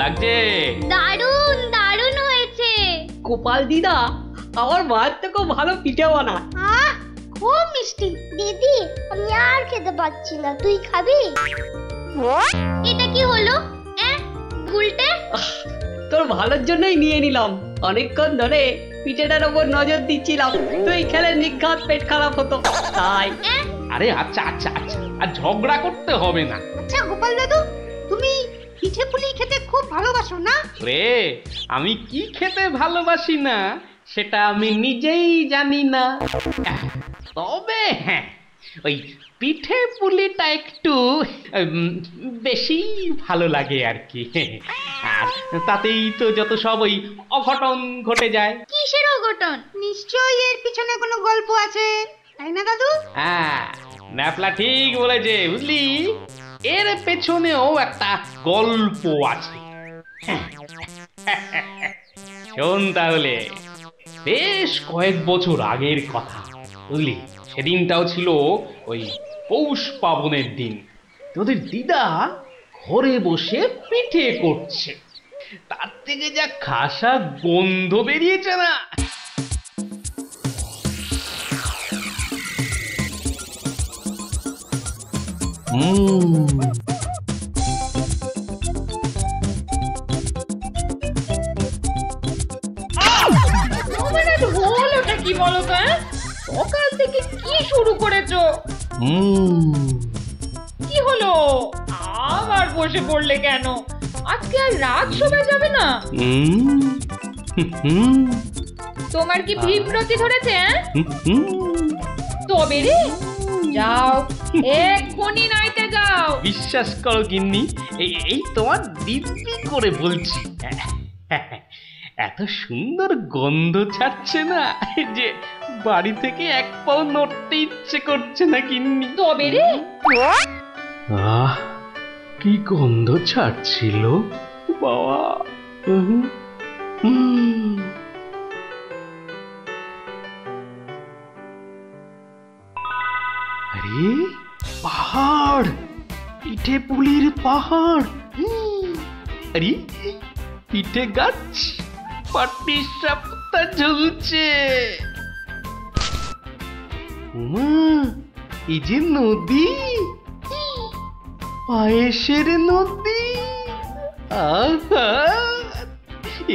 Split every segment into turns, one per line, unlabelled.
লাগছে?
দারুণ দারুণ হয়েছে।
গোপাল দিদা আমার মায়ের থেকে ভালো পিঠে বানায়।
খুব মিষ্টি। দিদি আমি আর খেতে পাচ্ছি না, তুই খাবি? এটা কি হলো? উল্টে?
তোর ভালোর জন্যই নিয়ে নিলাম। অনেকক্ষণ ধরে পিঠেটার ওপর নজর দিচ্ছিলাম, তুই খেলে নিঘাত পেট খারাপ হতো তাই।
আরে আচ্ছা আচ্ছা আচ্ছা, আর ঝগড়া করতে হবে না।
আচ্ছা গোপাল দাদু, তুমি পিঠে পুলি খেতে খুব ভালোবাসো না?
রে, আমি কি খেতে ভালোবাসি না সেটা আমি নিজেই জানি না। তবে হ্যাঁ, ওই পিঠে পুলিটা একটু বেশি ভালো লাগে আর কি। আর তাতেই তো যত সব ওই অঘটন ঘটে যায়।
কিসের অঘটন?
নিশ্চয়ই এর পিছনে কোনো গল্প আছে, তাই না দাদু?
হ্যাঁ, ন্যাপলা ঠিক বলেছে, বুঝলি, এর পেছনেও একটা গল্প আছে। শোন তাহলে, বেশ কয়েক বছর আগের কথা, বুঝলি, সেদিনটাও ছিল ওই পৌষ পাবনের দিন। তোদের দিদা ঘরে বসে পিঠে করছে, তার থেকে যা খাসা গন্ধ বেরিয়েছে না।
হলোটা কি বলো তো? সকাল থেকে কি শুরু করেছো? কি হলো? আবার বসে পড়লে কেন? আজকে আর রাত শোভা যাবে না? তোমার কি বিভ্রতি ধরেছে? তবে রে, যাও এক্ষুনি নাইতে যাও।
বিশ্বাস করো গিন্নি, এই তোমার দিব্যি করে বলছি, এত সুন্দর গন্ধ ছাড়ছে না যে বাড়ি থেকে এক পাও নড়তে ইচ্ছে করছে না গিন্নি।
তবে রে,
আহ, কি গন্ধ ছাড়ছিল বাবা। আরে পাহাড়, পিঠে পুলির পাহাড়। আরে পিঠে গাছ, পাটি সাপটা ঝুলছে। এই যে নদী, পায়েসের নদী। আহা,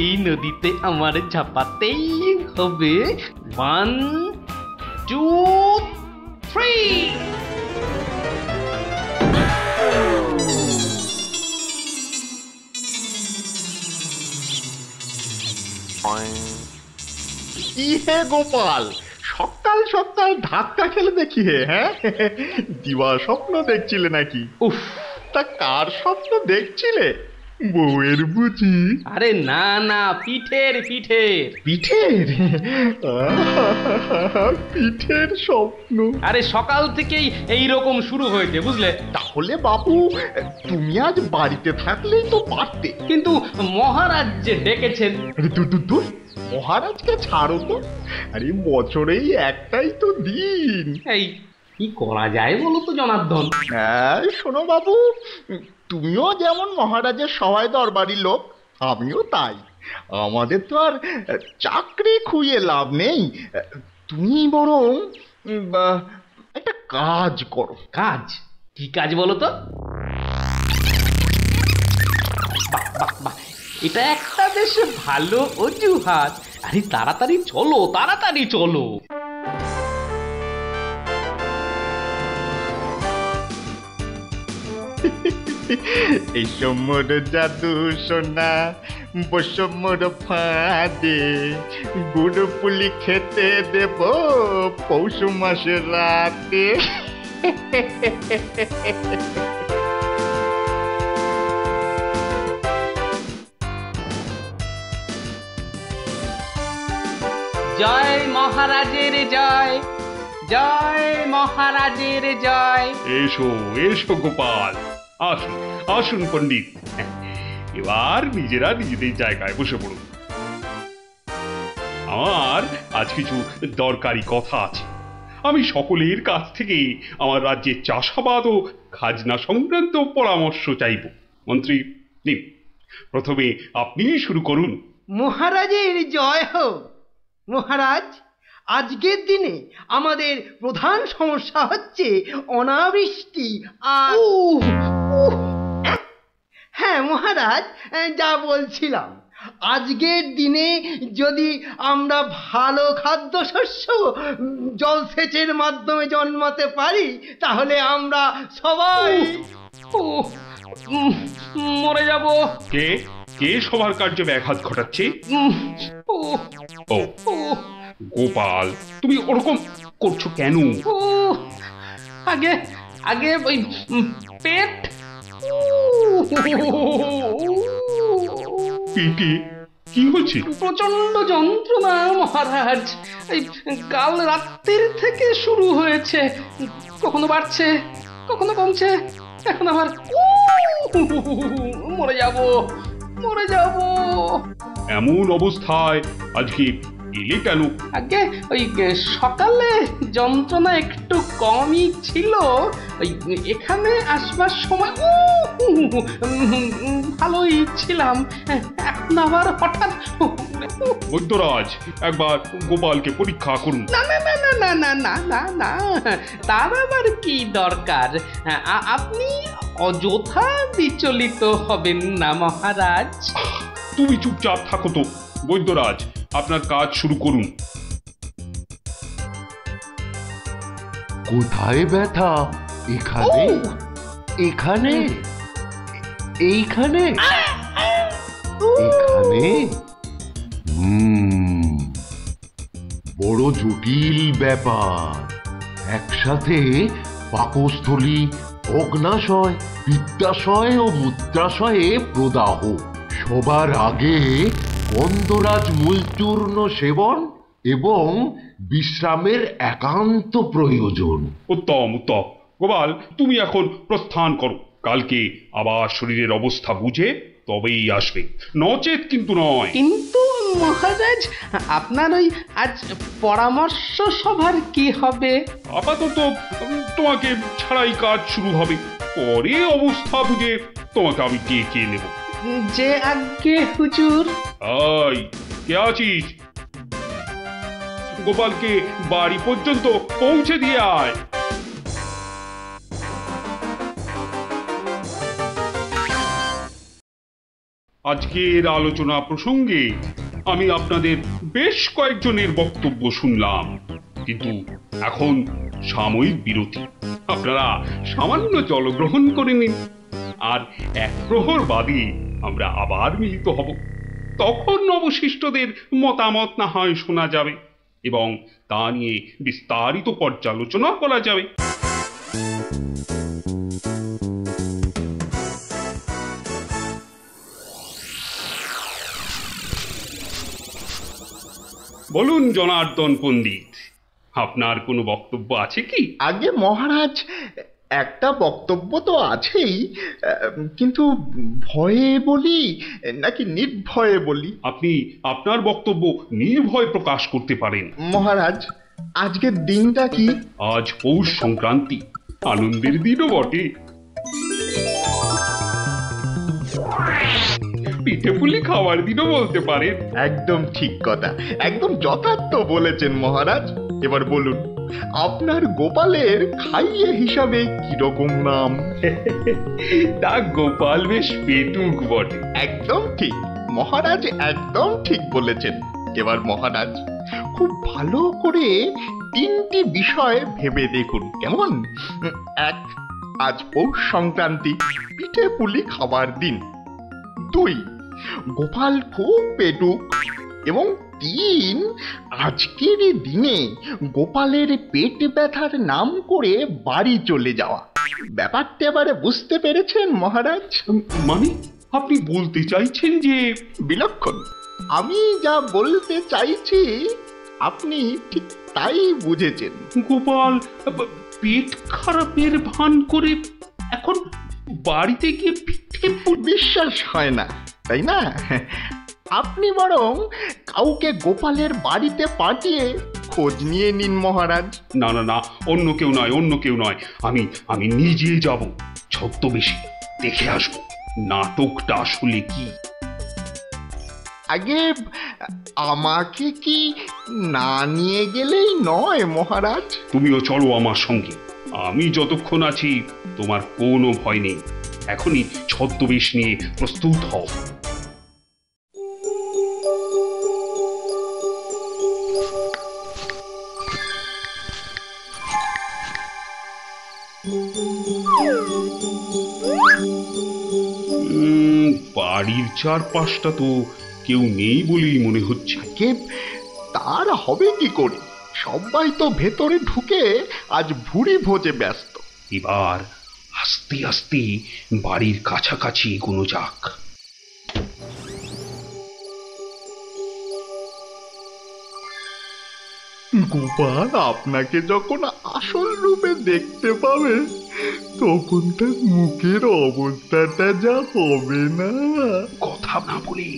এই নদীতে আমার ঝাপাতেই হবে। 1 2 3।
কি হে গোপাল, সকাল সকাল ধাক্কা খেলে দেখি হে? হ্যাঁ, দিবা স্বপ্ন দেখছিলে নাকি?
উফ,
তা কার স্বপ্ন দেখছিলে? বউয়ের বুঝি?
আরে না না, পিঠের পিঠের
পিঠের? পিঠের স্বপ্ন?
আরে সকাল থেকেই এই রকম শুরু হয়েছে, বুঝলে।
তাহলে বাবু তুমি আজ বাড়িতে থাকলেই তো পারতে।
কিন্তু মহারাজ যে ডেকেছেন।
আরে তুই মহারাজকে ছাড়ো তো, আরে বছরেই একটাই তো দিন।
এই কি করা যায় বলো তো জনার্দন?
হ্যাঁ শোনো বাবু, তুমিও যেমন মহারাজের সহায় দরবারি লোক, আমিও তাই। আমাদের তো আর চাকরি খুইয়ে লাভ নেই। তুমি বরং একটা কাজ করো।
কাজ? কি কাজ বলো তো? এটা একটা বেশ ভালো অজুহাত। আরে তাড়াতাড়ি চলো, তাড়াতাড়ি চলো।
এই মোর জাদু সোনা, বসো মোর ফাঁদে, গুড় পুলি খেতে দেব পৌষ মাসের রাতে।
জয় মহারাজের জয়, জয় মহারাজের জয়।
এসো এসো গোপাল, আসুন আসুন পণ্ডিত, এবার নিজেরা নিজেদের জায়গায় বসে পড়ুন। আমার আজ কিছু দরকারি কথা আছে। আমি সকলের কাছ থেকে আমার রাজ্যের চাষাবাদ ও খাজনা সংক্রান্ত পরামর্শ চাইব। মন্ত্রী নিন, প্রথমে আপনিই শুরু করুন।
মহারাজের জয় হোক। মহারাজ, আজকের দিনে আমাদের প্রধান সমস্যা হচ্ছে অনাবৃষ্টি আর হ্যাঁ মহারাজ, যা বলছিলাম, আজকের দিনে যদি আমরা ভালো খাদ্যশস্য জলসেচের মাধ্যমে জন্মাতে পারি তাহলে আমরা সবাই
মরে যাব।
কে কে সবার কার্যে ব্যাঘাত ঘটাচ্ছে? ও গোপাল, তুমি ওরকম করছো কেন?
আগে আগে ওই পেট।
পেটে কি হচ্ছে?
প্রচন্ড যন্ত্রণা মহারাজ। এই কাল রাত্রির থেকে শুরু হয়েছে, কখনো বাড়ছে কখনো কমছে, এখন আবার মরে যাব মরে যাব।
এমন অবস্থায় আজকে এলে কেন?
আগে ওই সকালে যন্ত্রণা একটু কমই ছিল, ওই এখানে আসবার সময় ভালোই ছিলাম, এখন আবার হঠাৎ।
বৈদ্যরাজ, একবার গোপালকে পরীক্ষা করুন।
না না না না না না না না না, তার আবার কি দরকার? আপনি অযথা বিচলিত হবেন না মহারাজ।
তুমি চুপচাপ থাকো তো। বৈদ্যরাজ, আপনার কাজ শুরু করুন।
কোথায় ব্যথা? এখানে? এখানে? এইখানে? এখানে? বড় জটিল ব্যাপার। একসাথে পাকস্থলী, অগ্নাশয়, পিত্তাশয় ও মূত্রাশয়ে প্রদাহ। সবার আগে গন্ধরাজ মূলচূর্ণ সেবন এবং বিশ্রামের একান্ত প্রয়োজন।
উত্তম উত্তম। গোপাল, তুমি এখন প্রস্থান করো। কালকে আবার শরীরের অবস্থা বুঝে তবেই আসবে, নচেত কিন্তু নয়।
কিন্তু মহারাজ, আপনার ওই আজ পরামর্শ সভার কি হবে?
আপাতত তোমাকে ছাড়াই কাজ শুরু হবে, পরে অবস্থা বুঝে তোমাকে আমি কে নেব।
যে আজ্ঞে হুজুর।
আই, কে আছিস? গোপালকে বাড়ি পর্যন্ত পৌঁছে দিয়ে আয়। আজকের আলোচনা প্রসঙ্গে আমি আপনাদের বেশ কয়েকজনের বক্তব্য শুনলাম, কিন্তু এখন সাময়িক বিরতি। আপনারা সামান্য জলগ্রহণ করে নিন, আর এক প্রহর বাদে আমরা আবার মিলিত হব। তখন অবশিষ্টদের মতামত না হয় শোনা যাবে এবং তা নিয়ে বিস্তারিত পর্যালোচনা করা যাবে। বলুন জনার্দন পণ্ডিত, আপনার কোনো বক্তব্য আছে কি?
আগে মহারাজ, একটা বক্তব্য তো আছেই, কিন্তু ভয়ে বলি নাকি নির্ভয়ে বলি?
আপনি আপনার বক্তব্য নির্ভয় প্রকাশ করতে পারেন।
মহারাজ, আজকের দিনটা কি?
আজ পৌষ সংক্রান্তি, আনন্দের দিনও বটে। পিঠে পুলি খাওয়ার দিনও বলতে পারেন।
একদম ঠিক কথা, একদম যথার্থ বলেছেন মহারাজ। এবার বলুন, আপনার গোপালের খাইয়ে হিসাবে কিরকম নাম?
তা গোপাল বেশ পেটুক বটে।
একদম ঠিক মহারাজ, একদম ঠিক বলেছেন। এবার মহারাজ খুব ভালো করে তিনটি বিষয় ভেবে দেখুন, কেমন? এক, আজ পৌষ সংক্রান্তি, পিঠে পুলি খাবার দিন। দুই, গোপাল খুব পেটুক। এবং তিন, আজকের দিনে গোপালের পেট ব্যথার নাম করে বাড়ি চলে যাওয়া। ব্যাপারটা এবারে বুঝতে পেরেছেন মহারাজ?
মানে আপনি বলতে চাইছেন যে?
বিলক্ষণ। আমি যা বলতে চাইছি আপনি ঠিক তাই বুঝেছেন।
গোপাল পেট খারাপের ভান করে এখন বাড়িতে গিয়ে পিঠে
বিশ্বাস হয় না, তাই না? আপনি বরং কাউকে গোপালের বাড়িতে পাঠিয়ে খোঁজ নিয়ে নিন মহারাজ।
না না না, অন্য কেউ নয়, অন্য কেউ নয়, আমি নিজে যাব, ছদ্মবেশে দেখে আসবো। নাটকটা আসলে কি।
আগে আমাকে কি না নিয়ে গেলেই নয় মহারাজ?
তুমিও চলো আমার সঙ্গে। আমি যতক্ষণ আছি তোমার কোনো ভয় নেই। এখনই ছদ্মবেশ নিয়ে প্রস্তুত হও। বাড়ির চারপাশটা তো কেউ নেই বলেই মনে হচ্ছে।
কে তার হবে কি করে? সবাই তো ভেতরে ঢুকে আজ ভুরি ভোজে ব্যস্ত।
এবার আস্তে আস্তে বাড়ির কাছাকাছি এগোনো যাক।
গোপাল আপনাকে যখন আসল রূপে দেখতে পাবে তখন তার মুখের অবস্থাটা যা হবে না।
কথা না বলে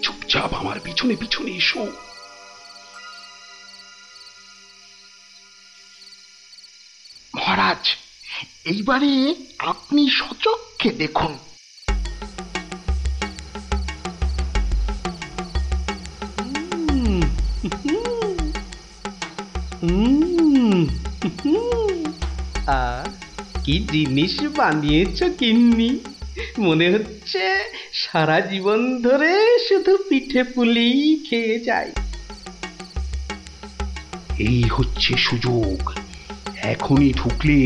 চুপচাপ আমার পিছনে পিছনে এসো।
মহারাজ, এইবারে আপনি সচক্ষে দেখুন।
কি জিনিস বানিয়েছ গিন্নি! মনে হচ্ছে সারা জীবন ধরে শুধু পিঠে পুলি খেয়ে যায়।
এই হচ্ছে সুযোগ। এখনই ঢুকলে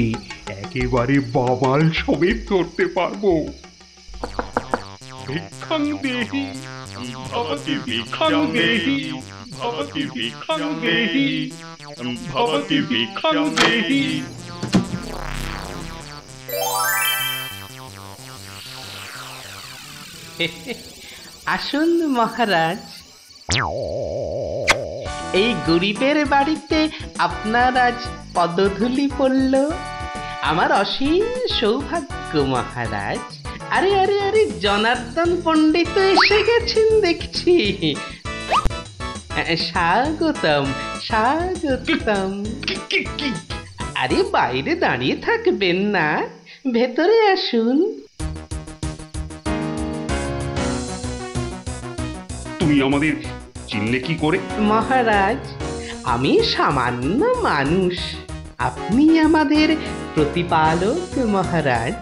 একেবারে বাবাল সমেত ধরতে পারবো। ভিক্ষাং দেহি ভবতি ভিক্ষাং দেহি ভবতি ভিক্ষাং দেহি ভবতি ভিক্ষাং দেহি।
আসুন মহারাজ, এই গরিবের বাড়িতে আপনার আজ পদধূলি পড়ল। আমার অসীম সৌভাগ্য মহারাজ। আরে আরে আরে, জনার্দন পণ্ডিত এসে গেছেন দেখছি। স্বাগতম স্বাগতম। আরে বাইরে দাঁড়িয়ে থাকবেন না, ভেতরে আসুন।
তুমি আমাদের চিনলে কি করে?
মহারাজ, আমি সামান্য মানুষ, আপনি আমাদের প্রতিপালক মহারাজ।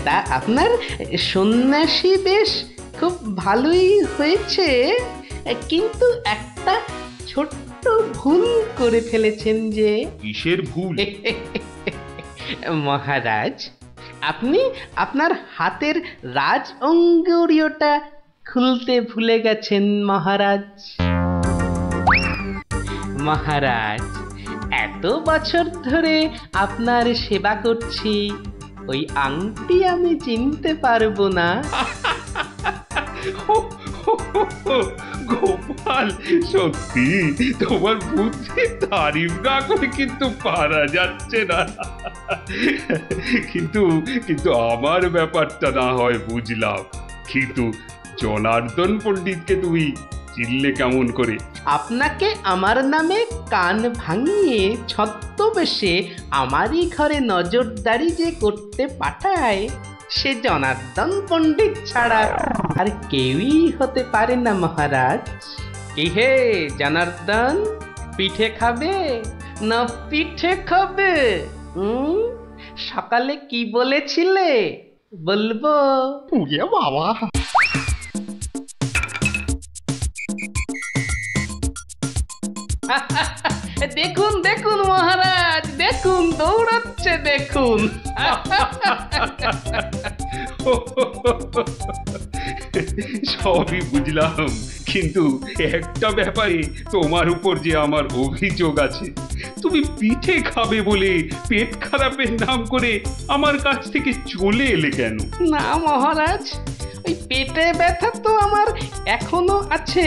তা আপনার সন্ন্যাসী বেশ খুব ভালোই হয়েছে, কিন্তু একটা ছোট্ট ভুল করে ফেলেছেন। যে
কিসের ভুল?
মহারাজ, আপনি আপনার হাতের রাজ অঙ্গুরীয়টা খুলতে ভুলে গেছেন মহারাজ। মহারাজ, এত বছর ধরে আপনার সেবা করছি, ওই আংটি আমি চিনতে পারবো না?
গোপাল, সত্যি তোমার বুদ্ধি তারিফ না করে কিন্তু পারা যাচ্ছে না। কিন্তু কিন্তু আমার ব্যাপারটা না হয় বুঝলাম, কিন্তু জনার্দন পণ্ডিতকে তুমি চিনলে কেমন করে?
আপনাকে আমার নামে কান ভাঙিয়ে ছদ্মবেশে আমারই ঘরে নজরদারি যে করতে পাঠায়, সে জনার্দন পণ্ডিত ছাড়া আর কেউই হতে পারে না মহারাজ। কি হে জনার্দন, পিঠে খাবে না পিঠে খাবে? সকালে কি বলেছিলে বলবো?
পুড়ে বাবা!
দেখুন দেখুন মহারাজ, দেখুন দৌড়াচ্ছে, দেখুন।
সবই বুঝলাম, কিন্তু একটা ব্যাপারে তোমার উপর যে আমার অভিযোগ আছে। তুমি পিঠে খাবে বলে পেট খারাপের নাম করে আমার কাছ থেকে চলে এলে কেন?
না মহারাজ, ওই পেটে ব্যথা তো আমার এখনো আছে।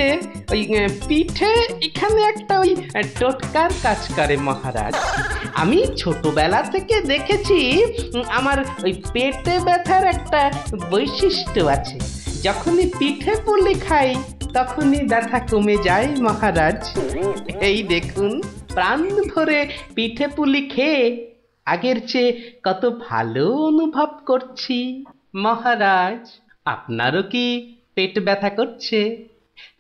ওই পিঠে এখানে একটা ওই টোটকার কাজ করে মহারাজ। আমি ছোটবেলা থেকে দেখেছি আমার ওই পেটে ব্যথার একটা বৈশিষ্ট্য আছে। যখনই পিঠে পুলি খাই তখনই ব্যথা কমে যায় মহারাজ। এই দেখুন, প্রাণ ভরে পিঠে পুলি খেয়ে আগের চেয়ে কত ভালো অনুভব করছি। মহারাজ, আপনারও কি পেট ব্যথা করছে?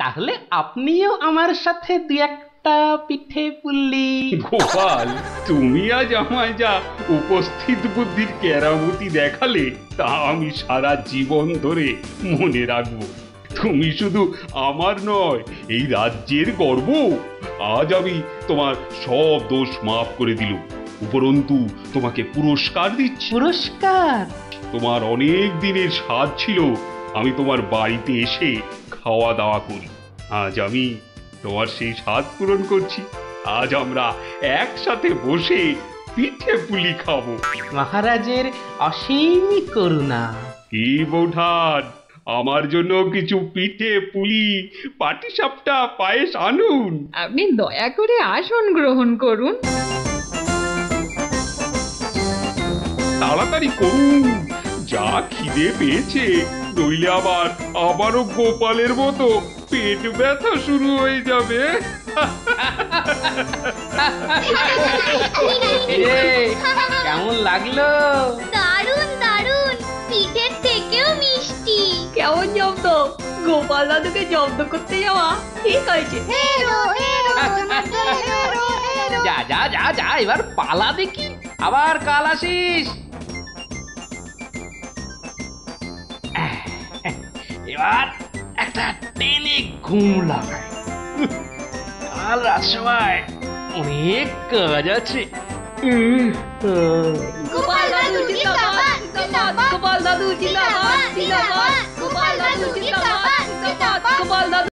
তাহলে আপনিও আমার সাথে দু একটা পিঠে পুলি।
গোপাল, তুমি আজ আমায় যা উপস্থিত বুদ্ধির কেরামতি দেখালে তা আমি সারা জীবন ধরে মনে রাখবো। তুমি শুধু আমার নয়, এই রাজ্যের গর্ব। আজ আমি তোমার সব দোষ মাফ করে দিলুম, উপরন্তু তোমাকে পুরস্কার দিচ্ছি।
পুরস্কার?
তোমার অনেক দিনের স্বাদ ছিল আমি তোমার বাড়িতে এসে খাওয়া দাওয়া করি। আজ আমি তোমার সেই স্বাদ পূরণ করছি। আজ আমরা একসাথে বসে পিঠে পুলি খাবো।
মহারাজের অসীম করুণা।
কি বৌঠান, আমার জন্য কিছু পিঠে পুলি পাটিসাপটা পায়েস আনুন।
আপনি দয়া করে আসন গ্রহণ করুন।
তাড়াতাড়ি করুন, যা খিদে পেয়েছে, নইলে আবারও গোপালের মতো পেট ব্যথা শুরু হয়ে যাবে।
কেমন লাগলো?
দারুণ দারুণ, পিঠের থেকেও মিষ্টি।
কেমন জব্দ? গোপাল দাদুকে জব্দ করতে যাওয়া ঠিক হয়েছে।
হেরো হেরো হেরো হেরো।
যা যা যা যা, এবার পালা দেখি, আবার কাল আসিস। এবার একটা টেনে ঘুম লাগায়। কাল রাজসভায় অনেক কাজ আছে।
গোপাল দাদু জিন্দাবাদ জিন্দাবাদ,
গোপাল দাদু জিন্দাবাদ জিন্দাবাদ, গোপাল দাদু জিন্দাবাদ জিন্দাবাদ, গোপাল দাদু